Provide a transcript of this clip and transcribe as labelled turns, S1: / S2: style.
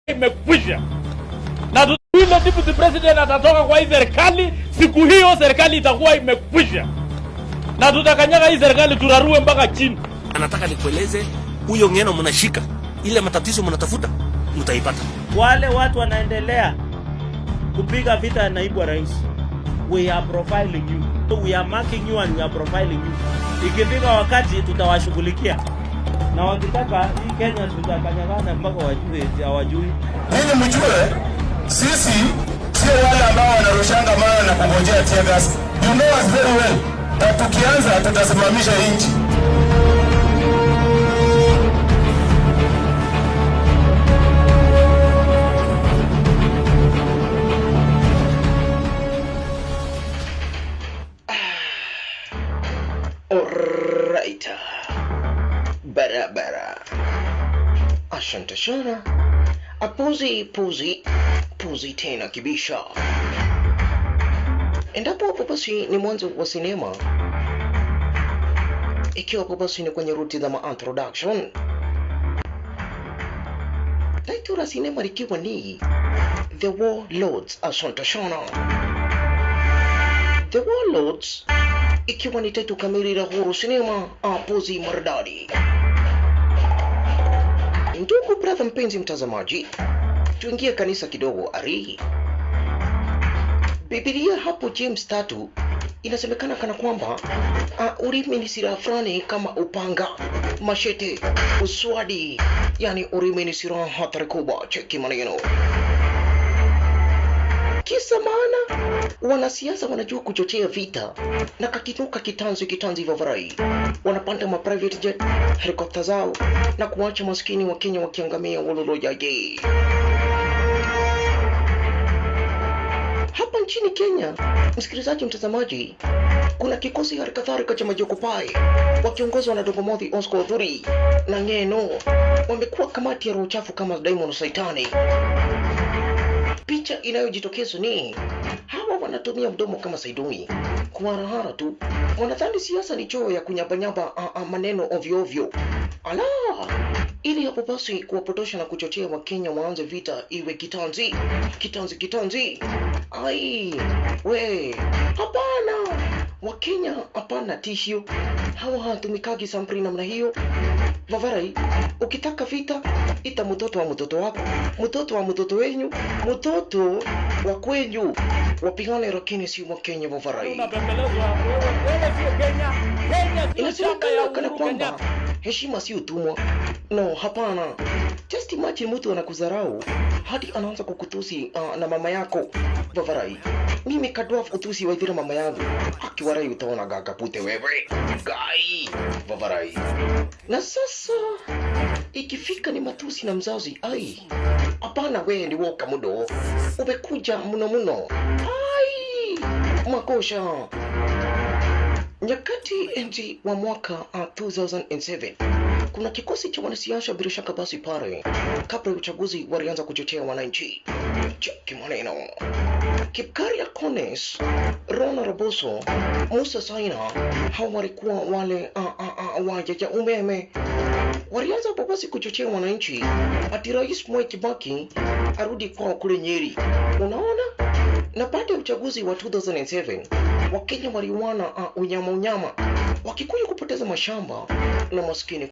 S1: imekwisha. Na yule deputy president atatoka kwa hii serikali, siku hiyo serikali itakuwa imekwisha. Na tutakanyaga hii serikali turarue mpaka chini.
S2: Anataka nikueleze huyo ngeno mnashika, ile matatizo mnatafuta mtaipata.
S3: Wale watu wanaendelea kupiga vita ya naibu wa rais. We are profiling you. We are marking you and we are profiling you. Ikifika wakati tutawashughulikia. Na wakitaka hii Kenya tutakanyagana mpaka wajue hawajui.
S4: Nini mjue sisi sio wale ambao wanarushanga mawe na kungojea tear gas. You know us very well. Tukianza tutasimamisha nchi.
S5: Alright. Barabara. Asante sana. Puzi tena kibisha. Endapo hapo basi ni mwanzo wa sinema, ikiwa hapo basi ni kwenye ruti za introduction, title la sinema likiwa ni The Warlords. Asante sana. The Warlords ikiwa ni title kamili la huru sinema Puzi maridadi. Ndugu brother mpenzi mtazamaji, tuingie kanisa kidogo ari. Biblia hapo James 3 inasemekana kana kwamba ulimi ni silaha fulani kama upanga, mashete, uswadi, yani ulimi ni silaha hatari kubwa. Cheki maneno. Kisa maana wanasiasa wanajua kuchochea vita na kakinuka kitanzi vavarai. Wanapanda ma private jet, helikopta zao na kuacha maskini wa Kenya wakiangamia wololojaje. Hapa nchini Kenya, msikilizaji mtazamaji, kuna kikosi harakatharika cha Majokopai wakiongozwa na Dogomothi Oscar Thuri na Ngeno. Wamekuwa kamati ya roho chafu kama Diamond Saitani. Picha inayojitokeza ni hawa wanatumia mdomo kama Saidoni kuharahara tu. Wanadhani siasa ni choo ya kunyabanyaba maneno ovyo ovyo. Ala, ili hapo basi kuwapotosha na kuchochea Wakenya waanze vita iwe kitanzi. Ai, we, hapana. Wakenya hapana tishio. Hawa hatumikagi sampri namna hiyo. Vavarai, ukitaka vita, ita mtoto wa mtoto wako, mtoto wa mtoto wenyu, mtoto wa kwenyu. Wapigane lakini si wa Kenya vavarai. Inasemekana kana kwamba heshima si utumwa. No, hapana. Just imagine mtu anakudharau hadi anaanza kukutusi na mama yako vavarai. Mimi kadwaf utusi waithira mama yangu. Akiwarai utaona gagapute wewe. Gai vavarai. Na sasa ikifika ni matusi na mzazi, ai, hapana wewe ndi woka mudo. Umekuja mno. Ai, makosha. Nyakati enzi wa mwaka 2007, kuna kikosi cha wanasiasa bila shaka basi pale kabla ya uchaguzi walianza kuchochea wananchi. Cheki maneno. Kipkaria Kones, Rona Raboso, Musa Saina, hao walikuwa wale wajaja umeme. Walianza basi kuchochea wananchi ati Rais Mwai Kibaki arudi kwao kule Nyeri. Unaona? Na baada ya uchaguzi wa 2007, Wakenya waliuana unyama, Wakikuyu kupoteza mashamba na maskini